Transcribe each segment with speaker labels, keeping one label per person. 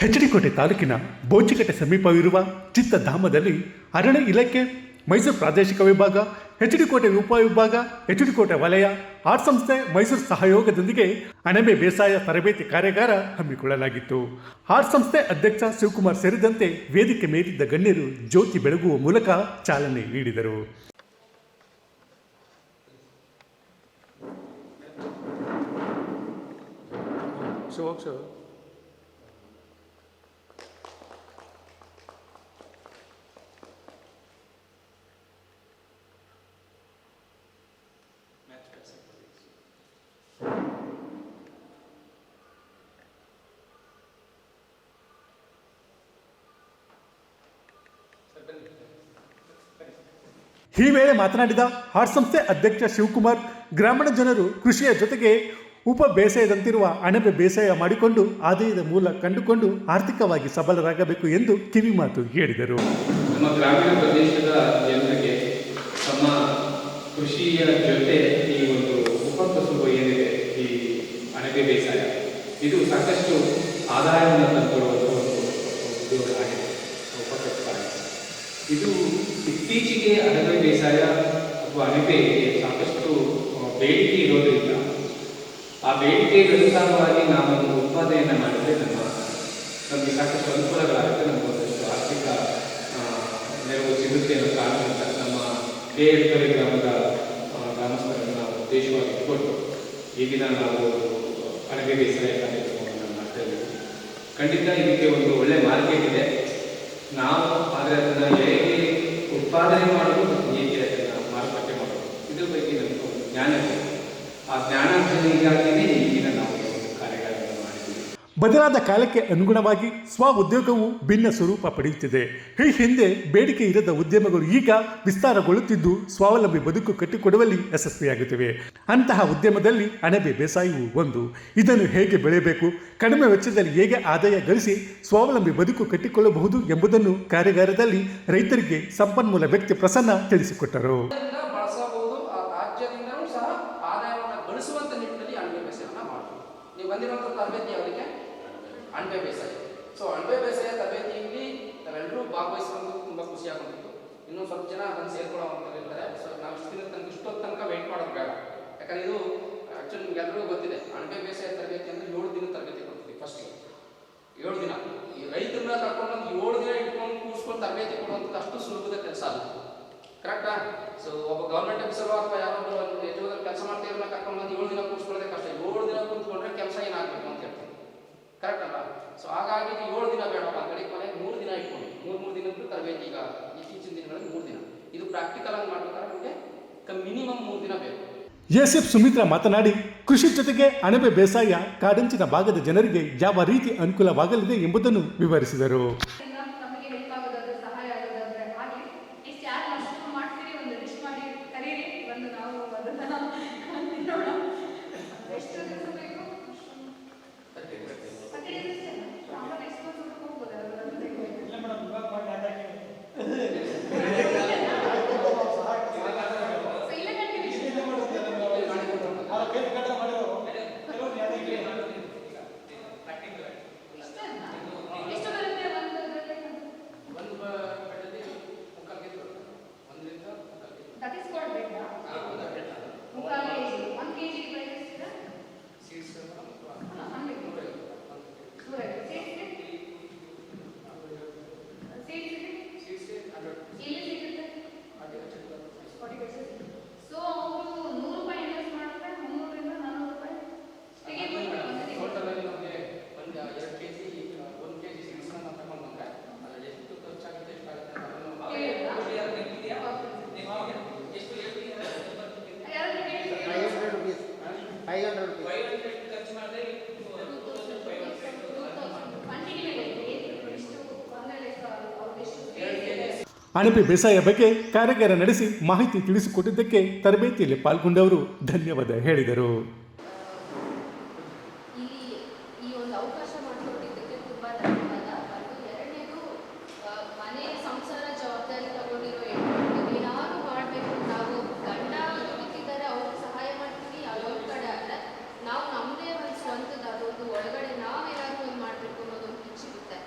Speaker 1: ಹೆಚ್ಡಿಕೋಟೆ ತಾಲೂಕಿನ ಬೋಚಿಕಟ್ಟೆ ಸಮೀಪವಿರುವ ಚಿತ್ತಧಾಮದಲ್ಲಿ ಅರಣ್ಯ ಇಲಾಖೆ, ಮೈಸೂರು ಪ್ರಾದೇಶಿಕ ವಿಭಾಗ, ಹೆಚ್ಡಿಕೋಟೆ ಉಪವಿಭಾಗ, ಹೆಚ್ಡಿಕೋಟೆ ವಲಯ, ಆರ್ಟ್ ಸಂಸ್ಥೆ ಮೈಸೂರು ಸಹಯೋಗದೊಂದಿಗೆ ಅಣಬೆ ಬೇಸಾಯ ತರಬೇತಿ ಕಾರ್ಯಾಗಾರ ಹಮ್ಮಿಕೊಳ್ಳಲಾಗಿತ್ತು. ಆರ್ಟ್ ಸಂಸ್ಥೆ ಅಧ್ಯಕ್ಷ ಶಿವಕುಮಾರ್ ಸೇರಿದಂತೆ ವೇದಿಕೆ ಮೇಲಿದ್ದ ಗಣ್ಯರು ಜ್ಯೋತಿ ಬೆಳಗುವ ಮೂಲಕ ಚಾಲನೆ ನೀಡಿದರು. ಈ ವೇಳೆ ಮಾತನಾಡಿದ ಆರ್ಟ್ ಸಂಸ್ಥೆ ಅಧ್ಯಕ್ಷ ಶಿವಕುಮಾರ್, ಗ್ರಾಮೀಣ ಜನರು ಕೃಷಿಯ ಜೊತೆಗೆ ಉಪ ಬೇಸಾಯದಂತಿರುವ ಅಣಬೆ ಬೇಸಾಯ ಮಾಡಿಕೊಂಡು ಆದಾಯದ ಮೂಲ ಕಂಡುಕೊಂಡು ಆರ್ಥಿಕವಾಗಿ ಸಬಲರಾಗಬೇಕು ಎಂದು ಕಿವಿಮಾತು ಹೇಳಿದರು.
Speaker 2: ನಮ್ಮ ಗ್ರಾಮೀಣ ಪ್ರದೇಶದ ಜನರಿಗೆ ತಮ್ಮ ಕೃಷಿಯ ಜೊತೆ ಈ ಒಂದು ಉಪಕಸುಬು ಏನಿದೆ, ಈ ಅಣಬೆ ಬೇಸಾಯ, ಇದು ಸಾಕಷ್ಟು ಆದಾಯವನ್ನು ತಂದುಕೊಡುವಂಥ ಒಂದು ಉದ್ಯೋಗ ಆಗಿದೆ, ಉಪಕಸುಬಾಗಿದೆ. ಇದು ಇತ್ತೀಚೆಗೆ ಅಣಬೆ ಬೇಸಾಯ ಅಥವಾ ಅಣಬೆಗೆ ಸಾಕಷ್ಟು ಬೇಡಿಕೆ ಇರೋದ್ರಿಂದ ಆ ಬೇಡಿಕೆಗೆ ಅನುಸಾರವಾಗಿ ನಾವು ಉತ್ಪಾದನೆಯನ್ನು ಮಾಡಿದರೆ ನಮಗೆ ಸಾಕಷ್ಟು ಅನುಕೂಲಗಳಾಗುತ್ತೆ, ನಮಗೆ ಒಂದಷ್ಟು ಆರ್ಥಿಕ ನೆರವು ಸಿಗುತ್ತೆ ಅನ್ನೋ ಕಾರಣದಿಂದ ನಮ್ಮ KL ಗ್ರಾಮದ ಗ್ರಾಮಸ್ಥರನ್ನು ನಾವು ಉದ್ದೇಶವಾಗಿ ಇಟ್ಕೊಂಡು ಈ ದಿನ ನಾವು ಅಣಬೆ ಬೇಸಾಯ ಕಾರ್ಯಕ್ರಮವನ್ನು ಮಾಡ್ತಾ ಇದ್ದೀವಿ. ಖಂಡಿತ ಇದಕ್ಕೆ ಒಂದು ಒಳ್ಳೆ ಮಾರ್ಕೆಟ್ ಇದೆ. ನಾವು ಆದರೆ ಅದನ್ನು ಹೇಗೆ ಉತ್ಪಾದನೆ ಮಾಡೋದು ಮತ್ತು ಹೇಗೆ ಅದನ್ನು ಮಾರುಕಟ್ಟೆ ಮಾಡೋದು, ಇದ್ರ ಬಗ್ಗೆ ನಮಗೆ ಒಂದು ಜ್ಞಾನ ಇದೆ. ಆ ಜ್ಞಾನಾರ್ಜನೆಗಾಗಿಯೇ ಈಗಿನ ನಾವು ಕಾರ್ಯಗಳನ್ನು ಮಾಡಿದ್ದೀವಿ.
Speaker 1: ಬದಲಾದ ಕಾಲಕ್ಕೆ ಅನುಗುಣವಾಗಿ ಸ್ವ ಉದ್ಯೋಗವು ಭಿನ್ನ ಸ್ವರೂಪ ಪಡೆಯುತ್ತಿದೆ. ಈ ಹಿಂದೆ ಬೇಡಿಕೆ ಇರದ ಉದ್ಯಮಗಳು ಈಗ ವಿಸ್ತಾರಗೊಳ್ಳುತ್ತಿದ್ದು ಸ್ವಾವಲಂಬಿ ಬದುಕು ಕಟ್ಟಿಕೊಡುವಲ್ಲಿ ಯಶಸ್ವಿಯಾಗುತ್ತಿವೆ. ಅಂತಹ ಉದ್ಯಮದಲ್ಲಿ ಅಣಬೆ ಬೇಸಾಯವು ಒಂದು. ಇದನ್ನು ಹೇಗೆ ಬೆಳೆಯಬೇಕು, ಕಡಿಮೆ ವೆಚ್ಚದಲ್ಲಿ ಹೇಗೆ ಆದಾಯ ಗಳಿಸಿ ಸ್ವಾವಲಂಬಿ ಬದುಕು ಕಟ್ಟಿಕೊಳ್ಳಬಹುದು ಎಂಬುದನ್ನು ಕಾರ್ಯಾಗಾರದಲ್ಲಿ ರೈತರಿಗೆ ಸಂಪನ್ಮೂಲ ವ್ಯಕ್ತಿ ಪ್ರಸನ್ನ ತಿಳಿಸಿಕೊಟ್ಟರು.
Speaker 3: ಅಣಬೆ ಬೇಸಾಯ. ಅಣಬೆ ಬೇಸಾಯ ತರಬೇತಿಯಲ್ಲಿ ನಾವೆಲ್ಲರೂ ಭಾಗವಹಿಸಿಕೊಂಡು ತುಂಬ ಖುಷಿ ಆಗೋದಿತ್ತು. ಇನ್ನೂ ಸ್ವಲ್ಪ ಜನ ಅದನ್ನು ಸೇರ್ಕೊಳ್ಳೋವಂಥದ್ದಿರ್ತಾರೆ. ನಾವು ಇಷ್ಟೊತ್ತು ತನಕ ವೆಯ್ಟ್ ಮಾಡೋದು ಬೇಡ. ಯಾಕಂದರೆ ಇದು ಆ್ಯಕ್ಚುಲಿ ನಿಮ್ಗೆಲ್ಲರಿಗೂ ಗೊತ್ತಿದೆ, ಅಣಬೆ ಬೇಸಾಯ ತರಬೇತಿ ಅಂದರೆ 7 ದಿನ ತರಬೇತಿ ಕೊಡ್ತೀವಿ. ಫಸ್ಟ್ 7 ದಿನ ಈ ರೈತರನ್ನ ಕರ್ಕೊಂಡು 7 ದಿನ ಇಟ್ಕೊಂಡು ಕೂರಿಸ್ಕೊಂಡು ತರಬೇತಿ ಕೊಡುವಂಥದ್ದು ಅಷ್ಟು ಸುಲಭದ ಕೆಲಸ ಅಲ್ಲ. ಕರೆಕ್ಟಾ? ಒಬ್ಬ ಗೌರ್ಮೆಂಟ್ ಆಫೀಸರು ಅಥವಾ ಯಾರಾದರೂ ಯಜಮಾನರು ಕೆಲಸ ಮಾಡ್ತಿರೋನ್ನ ಕರ್ಕೊಂಡು 7 ದಿನ ಕೂರಿಸ್ಕೊಳ್ಳೋದೇ ಕಷ್ಟ. 7 ದಿನ ಕೂತ್ಕೊಂಡ್ರೆ ಕೆಲಸ ಏನಾಗಬೇಕು ಅಂತ ಹೇಳ್ತೀವಿ. ಕರೆಕ್ಟ್ ಅಲ್ಲ? ಹಾಗಾಗಿ 7 ದಿನ ಬೇಡಪ್ಪ ಆ ಕಡೆ ಕೊನೆಗೆ 3 ದಿನ ಇಟ್ಕೊಂಡು 3 ದಿನದ ತರಬೇತಿ. ಈಗ ಇತ್ತೀಚಿನ ದಿನಗಳಲ್ಲಿ 3 ದಿನ ಇದು ಪ್ರಾಕ್ಟಿಕಲ್ ಆಗಿ ಮಾಡ್ಬೇಕಾದ್ರೆ ನಮಗೆ ಮಿನಿಮಮ್ 3 ದಿನ ಬೇಕು.
Speaker 1: ಎಸ್ಎಫ್ ಸುಮಿತ್ರಾ ಮಾತನಾಡಿ, ಕೃಷಿ ಜೊತೆಗೆ ಅಣಬೆ ಬೇಸಾಯ ಕಾಡಂಚಿನ ಭಾಗದ ಜನರಿಗೆ ಯಾವ ರೀತಿ ಅನುಕೂಲವಾಗಲಿದೆ ಎಂಬುದನ್ನು ವಿವರಿಸಿದರು. ಅಣಬೆ ಬೇಸಾಯ ಬಗ್ಗೆ ಕಾರ್ಯಾಗಾರ ನಡೆಸಿ ಮಾಹಿತಿ ತಿಳಿಸಿಕೊಟ್ಟಿದ್ದಕ್ಕೆ ತರಬೇತಿಯಲ್ಲಿ ಪಾಲ್ಗೊಂಡವರು ಧನ್ಯವಾದ ಹೇಳಿದರು.
Speaker 4: ಈ ಒಂದು ಅವಕಾಶ ಮಾಡಿಕೊಟ್ಟಿದ್ದಕ್ಕೆ ತುಂಬ ಧನ್ಯವಾದ. ಮತ್ತು ಎರಡನೇದು, ಮನೆ ಸಂಸಾರ ಜವಾಬ್ದಾರಿ ತಗೊಂಡಿರೋ ಹೆಣ್ಮಕ್ಳು ಏನಾದ್ರು ಮಾಡಬೇಕು, ನಾವು ಗಂಡ ದುಡಿತಿದ್ದಾರೆ ಅವ್ರಿಗೆ ಸಹಾಯ ಮಾಡ್ತೀವಿ, ಅದೊಂದು ಕಡೆ ಆದರೆ ನಾವು ನಮ್ಮದೇ ಒಂದು ಸ್ವಂತದ ಅದೊಂದು ಒಳಗಡೆ ನಾವೇನಾದ್ರು ಒಂದು ಮಾಡಬೇಕು ಅನ್ನೋದೊಂದು ಸಿಗುತ್ತೆ.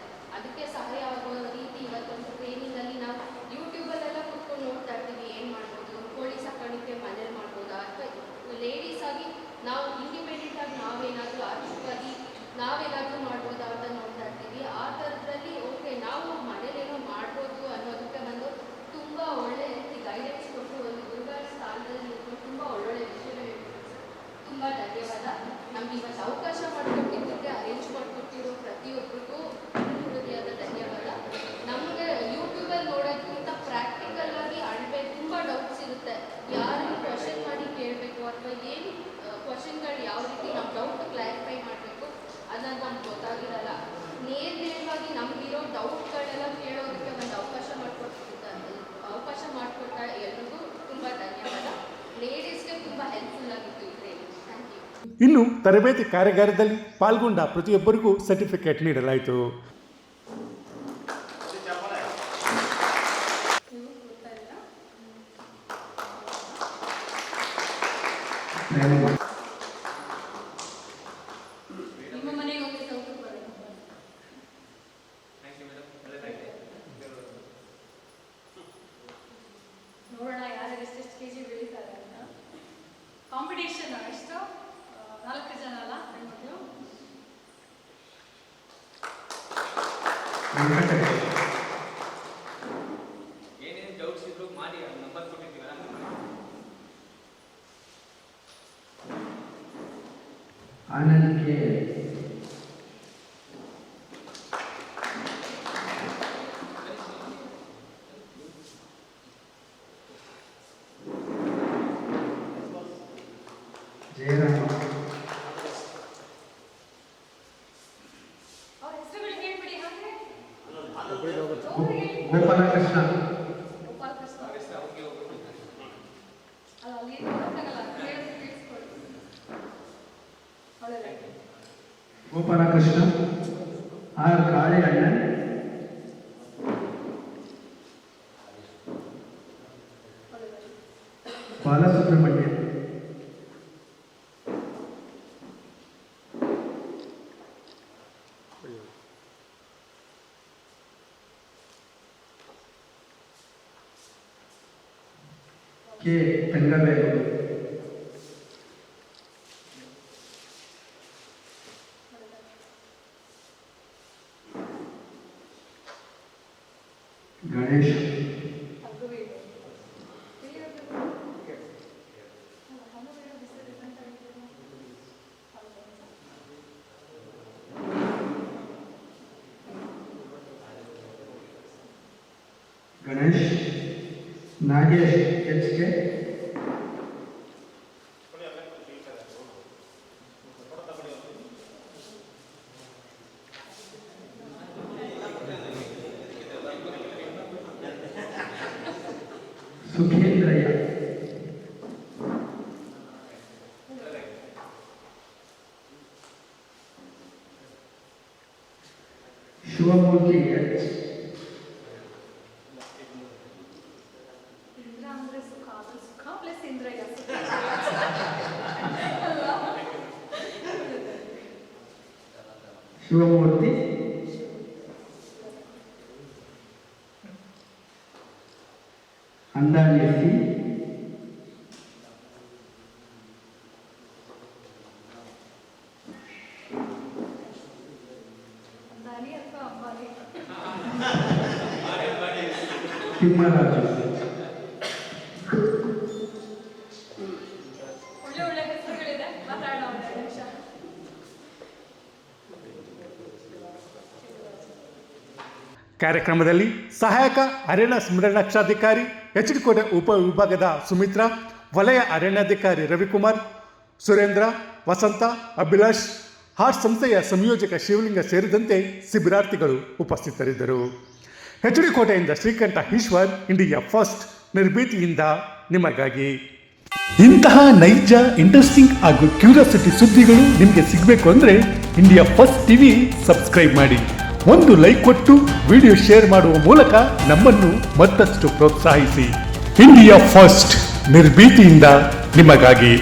Speaker 1: ಇನ್ನು ತರಬೇತಿ ಕಾರ್ಯಾಗಾರದಲ್ಲಿ ಪಾಲ್ಗೊಂಡ ಪ್ರತಿಯೊಬ್ಬರಿಗೂ ಸರ್ಟಿಫಿಕೇಟ್ ನೀಡಲಾಯಿತು.
Speaker 4: ನಿಮ್ಮ ಮನೆಗೆ ಹೋಗಿ ಸೌಖ್ಯ ಬರೋಣ. ನೋಡೋಣ ಯಾರು ಎಷ್ಟೆಷ್ಟು ಕೆಜಿ ಬೆಳೀತಾರೆ ಅಂತ. ಕಾಂಪಿಟೇಷನ್ ಎಷ್ಟು 4 ಜನ ಅಲ್ಲ ಹೆಣ್ಮಕ್ಳು.
Speaker 2: ಏನೇನು ಡೌಟ್ಸ್ ಇದ್ರು ಮಾಡಿ ನಂಬರ್ ಕೊಟ್ಟಿದ್ದೀವಲ್ಲ.
Speaker 5: आनंद के जयराम
Speaker 4: ಅವ್ರ ಹೆಸರುಗಳು ಹೇಳ್ಬಿಡಿ. ಹಾಗೆ
Speaker 5: गोपाल कृष्ण
Speaker 4: ಗೋಪಾಲ ಕೃಷ್ಣ ಅಲ್ಲ ಅಲ್ಲಿ ಗೊತ್ತಾಗಲ್ಲ ಕೇಳಿದ್ರೆ ಕೇಳಿಸ್ಕೊಳ್ಳಿ. ಒಳ್ಳೆಯದು.
Speaker 5: गोपाल कृष्ण आर काले अण्णन बालसुब्रह्मण्य के तंगवेलु गणेश
Speaker 4: ಅಗ್ಗವೇಡು. ತಿಳಿಯೋದು. ಅಲ್ಲ, ಅಗ್ಗವೇಡು ಬಿಸಿಲು ಅಂತ ಹೇಳಿದ್ರು.
Speaker 5: गणेश नागेश एच के सुखेंद्रಯ್ಯ ಶಿವಮೂರ್ತಿ ಎಚ್
Speaker 4: ಇಂದ್ರ ಅಂದ್ರೆ ಸುಖ, ಅದು ಸುಖ ಪ್ಲಸ್ ಇಂದ್ರಯ್ಯ ಸುಖ. ಅಲ್ವಾ?
Speaker 5: ಶಿವಮೂರ್ತಿ ಅಂದಾಣಿಸಿ
Speaker 4: ಅಂದಾನಿ ಅಥವಾ ಅಂಬಾನಿ?
Speaker 5: ತಿಮ್ಮರಾಜು
Speaker 4: ಒಳ್ಳೆ ಒಳ್ಳೆ ಹೆಸರುಗಳಿದೆ. ಮಾತಾಡೋಣ ಒಂದು ನಿಮಿಷ.
Speaker 1: ಕಾರ್ಯಕ್ರಮದಲ್ಲಿ ಸಹಾಯಕ ಅರಣ್ಯ ಸಂರಕ್ಷಣಾಧಿಕಾರಿ ಎಚ್.ಡಿ. ಕೋಟೆ ಉಪವಿಭಾಗದ ಸುಮಿತ್ರಾ, ವಲಯ ಅರಣ್ಯಾಧಿಕಾರಿ ರವಿಕುಮಾರ್, ಸುರೇಂದ್ರ, ವಸಂತ, ಅಭಿಲಾಷ್, ಹಾರ್ಟ್ ಸಂಸ್ಥೆಯ ಸಂಯೋಜಕ ಶಿವಲಿಂಗ ಸೇರಿದಂತೆ ಶಿಬಿರಾರ್ಥಿಗಳು ಉಪಸ್ಥಿತರಿದ್ದರು. ಎಚ್.ಡಿ. ಕೋಟೆಯಿಂದ ಶ್ರೀಕಂಠ ಈಶ್ವರ್, ಇಂಡಿಯಾ ಫಸ್ಟ್, ನಿರ್ಭೀತಿಯಿಂದ ನಿಮಗಾಗಿ. ಇಂತಹ ನೈಜ, ಇಂಟ್ರೆಸ್ಟಿಂಗ್ ಹಾಗೂ ಕ್ಯೂರಿಯಾಸಿಟಿ ಸುದ್ದಿಗಳು ನಿಮಗೆ ಸಿಗಬೇಕು ಅಂದರೆ ಇಂಡಿಯಾ ಫಸ್ಟ್ ಟಿವಿ ಸಬ್ಸ್ಕ್ರೈಬ್ ಮಾಡಿ. ಒಂದು ಲೈಕ್ ಕೊಟ್ಟು ವಿಡಿಯೋ ಶೇರ್ ಮಾಡುವ ಮೂಲಕ ನಮ್ಮನ್ನು ಮತ್ತಷ್ಟು ಪ್ರೋತ್ಸಾಹಿಸಿ. ಇಂಡಿಯಾ ಫಸ್ಟ್, ನಿರ್ಭೀತಿಯಿಂದ ನಿಮಗಾಗಿ.